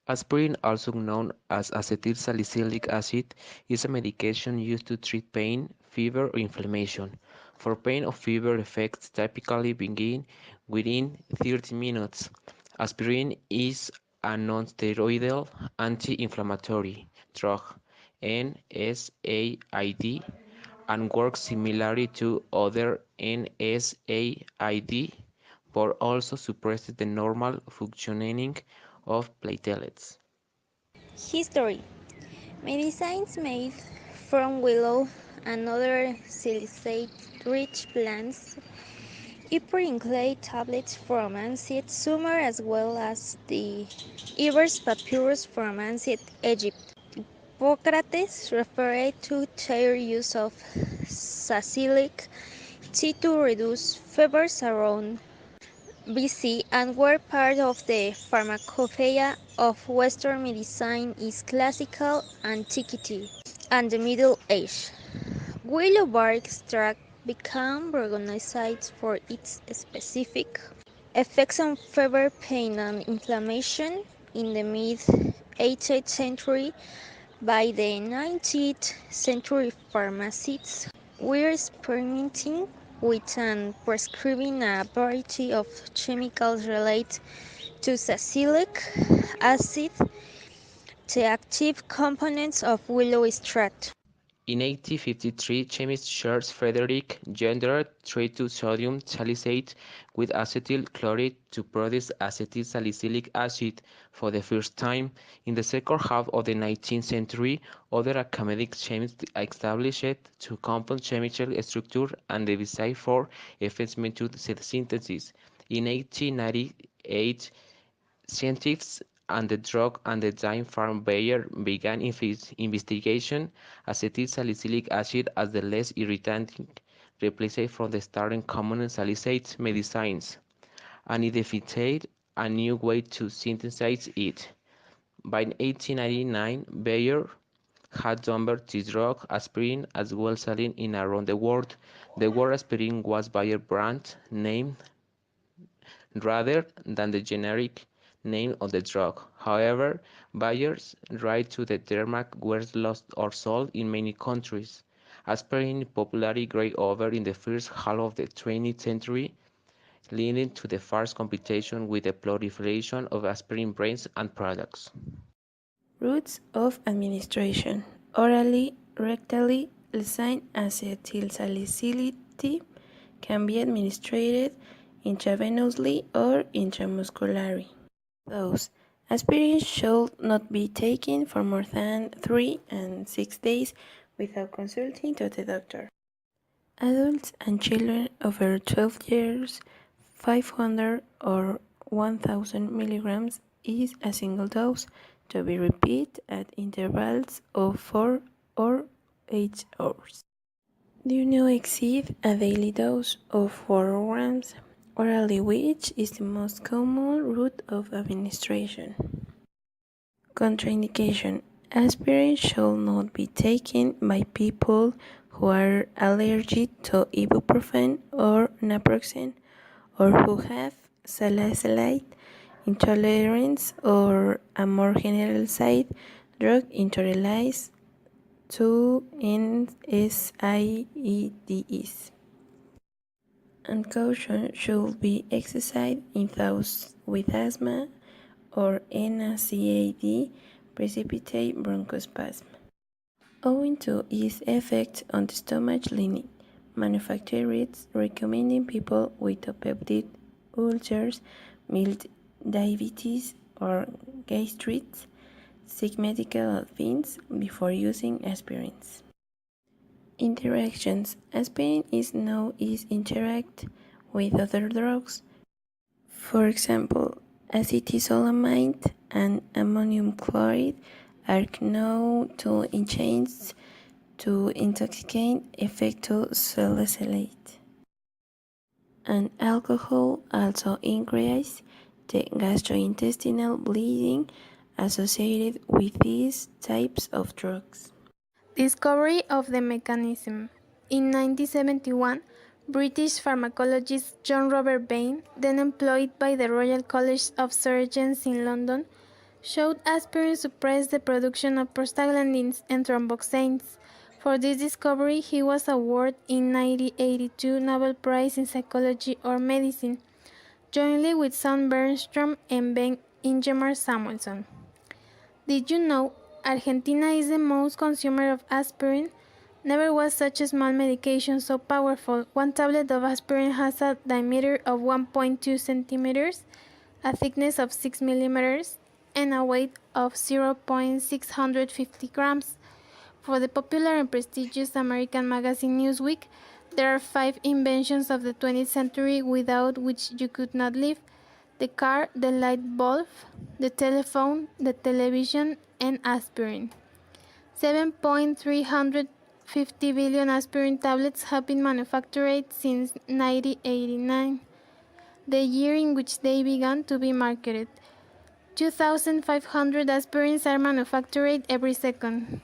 Aspirin, also known as acetylsalicylic acid, is a medication used to treat pain, fever, or inflammation. For pain or fever effects typically begin within 30 minutes. Aspirin is a non-steroidal anti-inflammatory drug (NSAID) and works similarly to other NSAID, but also suppresses the normal functioning of platelets. History. Medicines made from willow and other salicylate-rich plants, Aspirin clay tablets from ancient Sumer as well as the Ibers papyrus from ancient Egypt. Hippocrates referred to their use of salicylic tea to reduce fevers around BC and were part of the pharmacopoeia of Western medicine in classical antiquity and the Middle Age. Willow bark extract became recognized for its specific effects on fever, pain, and inflammation in the mid-18th century. By the 19th century, pharmacists were experimenting with and prescribing a variety of chemicals related to salicylic acid, the active components of willow extract. In 1853, chemist Charles Frederick Gendre treated sodium salicylate with acetyl chloride to produce acetylsalicylic acid for the first time. In the second half of the 19th century, other academic chemists established two compound chemical structure and the design for efficient method synthesis. In 1898, scientists and the drug and enzyme firm Bayer began investigation acetylsalicylic acid as the less irritating replacement for the starting common salicylate medicines, and identified a new way to synthesize it. By 1899, Bayer had dubbed this drug aspirin as well selling in around the world. The word aspirin was Bayer brand name rather than the generic name of the drug. However, Bayer's right to the trademark were lost or sold in many countries. Aspirin popularity grew over in the first half of the 20th century, leading to the fierce competition with the proliferation of aspirin brands and products. Routes of administration: orally, rectally, lysine acetylsalicylate can be administered intravenously or intramuscularly. Dose: aspirin should not be taken for more than 3 and 6 days without consulting to the doctor. Adults and children over 12 years, 500 or 1000 milligrams is a single dose to be repeated at intervals of 4 or 8 hours. Do not exceed a daily dose of 4 grams orally, which is the most common route of administration. Contraindication: aspirin should not be taken by people who are allergic to ibuprofen or naproxen, or who have salicylate intolerance or a more generalized drug intolerance to NSAIDs. And caution should be exercised in those with asthma or NSAID precipitate bronchospasm. Owing to its effect on the stomach lining, manufacturers recommending people with peptic ulcers, mild diabetes, or gastritis seek medical advice before using aspirins. Interactions: aspirin is known to interact with other drugs, for example, acetazolamide and ammonium chloride are known to enhance to intoxicant effect to salicylate. And alcohol also increases the gastrointestinal bleeding associated with these types of drugs. Discovery of the mechanism. In 1971, British pharmacologist John Robert Bain, then employed by the Royal College of Surgeons in London, showed aspirin suppressed the production of prostaglandins and thromboxanes. For this discovery, he was awarded in 1982 Nobel Prize in Psychology or Medicine, jointly with Son Bernstrom and Ben Ingemar Samuelson. Did you know Argentina is the most consumer of aspirin? Never was such a small medication so powerful. One tablet of aspirin has a diameter of 1.2 centimeters, a thickness of 6 millimeters, and a weight of 0.650 grams. For the popular and prestigious American magazine Newsweek, there are 5 inventions of the 20th century without which you could not live: the car, the light bulb, the telephone, the television, and aspirin. 7.350 billion aspirin tablets have been manufactured since 1989, the year in which they began to be marketed. 2,500 aspirins are manufactured every second.